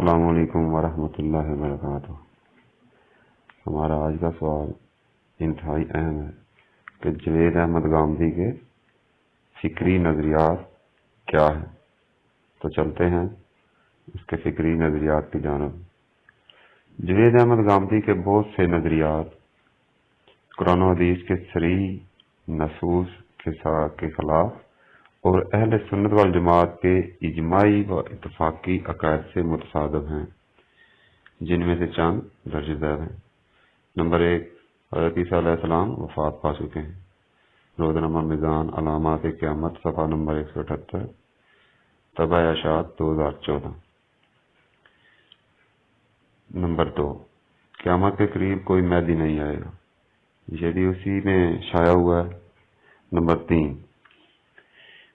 السلام علیکم ورحمۃ اللہ وبرکاتہ۔ ہمارا آج کا سوال انتہائی اہم ہے کہ جوید احمد گامدی کے فکری نظریات کیا ہیں۔ تو چلتے ہیں اس کے فکری نظریات کی جانب۔ جوید احمد گامدی کے بہت سے نظریات قرآن و حدیث کے صریح نصوص کے خلاف اور اہل سنت والجماعت کے اجماعی و اتفاقی عقائد سے متصادم ہیں، جن میں سے چند درج ذیل ہیں۔ نمبر 1، حضرت عیسیٰ علیہ السلام وفات پا چکے ہیں۔ روزنامہ میزان علامات قیامت صفحہ نمبر 178، طبع اشاعت 2014۔ نمبر 2، قیامت کے قریب کوئی مہدی نہیں آئے گا، یہ بھی اسی میں شائع ہوا ہے۔ نمبر 3،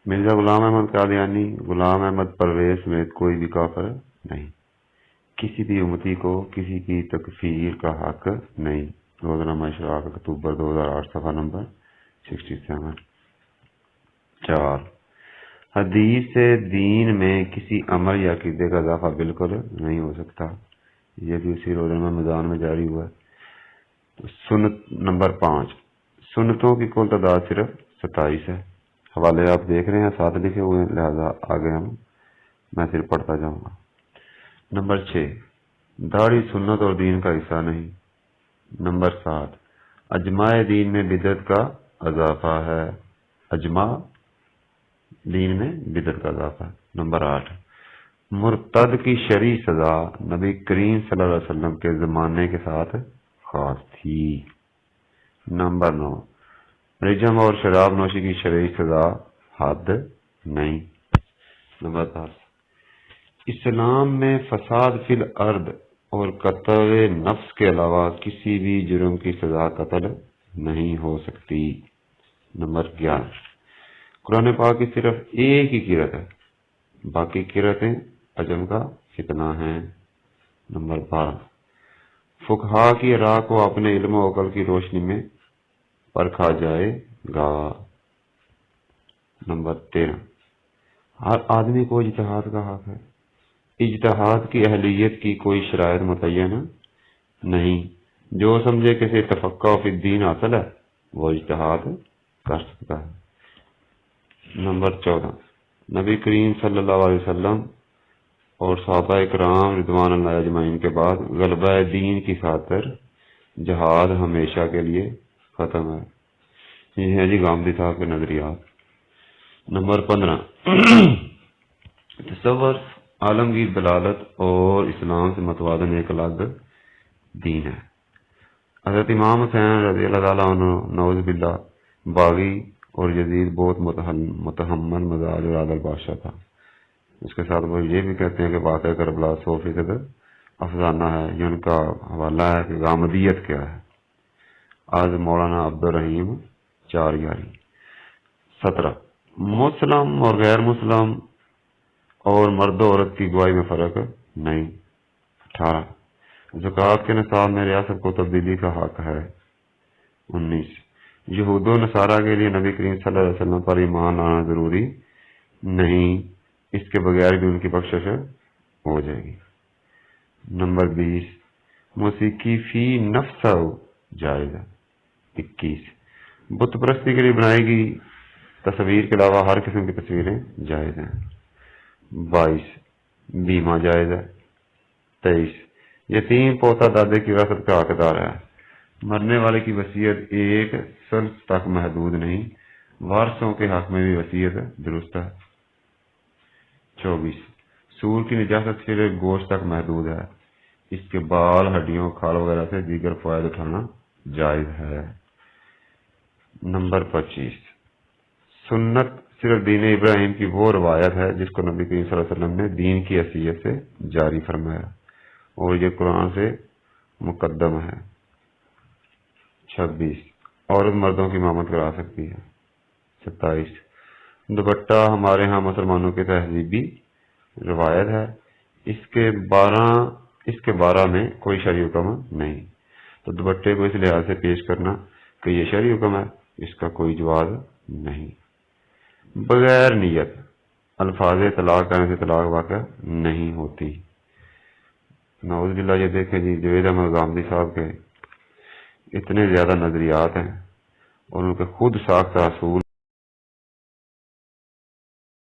مرزا غلام احمد قادیانی، غلام احمد پرویز سمیت کوئی بھی کافر نہیں، کسی بھی امتی کو کسی کی تکفیر کا حق نہیں۔ روزنامہ اشراق اکتوبر 2008 صفحہ نمبر 67۔ 4، حدیث سے دین میں کسی عمل یا عقیدے کا اضافہ بالکل نہیں ہو سکتا، یہ بھی اسی روزنامہ میزان میں جاری ہوا ہے۔ نمبر 5، سنتوں کی کل تعداد صرف 27 ہے۔ حوالے آپ دیکھ رہے ہیں، ساتھ لکھے ہوئے ہیں، لہذا آگے میں صرف پڑھتا جاؤں گا۔ نمبر 6، داڑھی سنت اور دین کا حصہ نہیں۔ نمبر 7، اجماع دین میں بدعت کا اضافہ ہے، اجماع دین میں بدعت کا اضافہ ہے۔ نمبر 8، مرتد کی شرعی سزا نبی کریم صلی اللہ علیہ وسلم کے زمانے کے ساتھ خاص تھی۔ نمبر 9، رجم اور شراب نوشی کی شرعی سزا حد نہیں۔ نمبر 10، اسلام میں فساد فی الارض اور قتل نفس کے علاوہ کسی بھی جرم کی سزا قتل نہیں ہو سکتی۔ نمبر 11، قرآن پاک کی صرف ایک ہی قرأت ہے، باقی قرأتیں عجم کا فتنہ ہیں۔ نمبر 12، فقہا کی راہ کو اپنے علم و عقل کی روشنی میں پرکھا جائے گا۔ نمبر 13، ہر آدمی کو اجتہاد کا حق ہے، اجتہاد کی اہلیت کی کوئی شرائط متعین نہیں، جو سمجھے کہ اسے تفقہ فی الدین حاصل ہے وہ اجتہاد کر سکتا ہے۔ نمبر 14، نبی کریم صلی اللہ علیہ وسلم اور صحابہ اکرام رضوان اللہ اجمعین کے بعد غلبہ دین کی خاطر جہاد ہمیشہ کے لیے ختم ہے۔ یہ ہے جی گامدی صاحب کے نظریات۔ نمبر 15، تصور، عالمگیر دلالت اور اسلام سے متوازن ایک الگ دین ہے۔ حضرت امام حسین رضی اللہ تعالیٰ عنہ نعوذ باللہ باغی اور یزید بہت متحمل مزاج اور عادل بادشاہ تھا۔ اس کے ساتھ وہ یہ بھی کہتے ہیں کہ واقعہ کربلا 100% افسانہ ہے۔ یہ ان کا حوالہ ہے کہ گامدیت کیا ہے۔ آج مولانا عبدالرحیم 411۔ 17، مسلم اور غیر مسلم اور مرد و عورت کی گواہی میں فرق نہیں۔ 18، زکوٰۃ کے نصاب میں ریاست کو تبدیلی کا حق ہے۔ 19، یہود و نصارہ کے لیے نبی کریم صلی اللہ علیہ وسلم پر ایمان لانا ضروری نہیں، اس کے بغیر بھی ان کی بخشش ہو جائے گی۔ نمبر 20، موسیقی فی نفس جائز ہے۔ 21، بت پرستی کے لیے بنائی گئی تصویر کے علاوہ ہر قسم کی تصویریں جائز ہیں۔ 22، بیمہ جائز ہے۔ 23، یتیم پوتا دادے کی وراثت کا حقدار ہے، مرنے والے کی وصیت ایک ثلث تک محدود نہیں، وارثوں کے حق میں بھی وصیت درست ہے۔ 24، سور کی نجاست صرف گوشت تک محدود ہے، اس کے بال، ہڈیوں، کھال وغیرہ سے دیگر فوائد اٹھانا جائز ہے۔ نمبر 25، سنت صرف دین ابراہیم کی وہ روایت ہے جس کو نبی کریم صلی اللہ علیہ وسلم نے دین کی حیثیت سے جاری فرمایا اور یہ قرآن سے مقدم ہے۔ 26، عورت مردوں کی امامت کرا سکتی ہے۔ 27، دوپٹہ ہمارے ہاں مسلمانوں کی تہذیبی روایت ہے، اس کے بارے میں کوئی شرعی حکم نہیں، تو دوپٹے کو اس لحاظ سے پیش کرنا کہ یہ شرعی حکم ہے، اس کا کوئی جواز نہیں۔ بغیر نیت الفاظ طلاق کرنے سے طلاق واقع نہیں ہوتی۔ نعوذ باللہ یہ دیکھیں جی جوید احمد غامدی صاحب کے اتنے زیادہ نظریات ہیں اور ان کے خود ساختہ اصول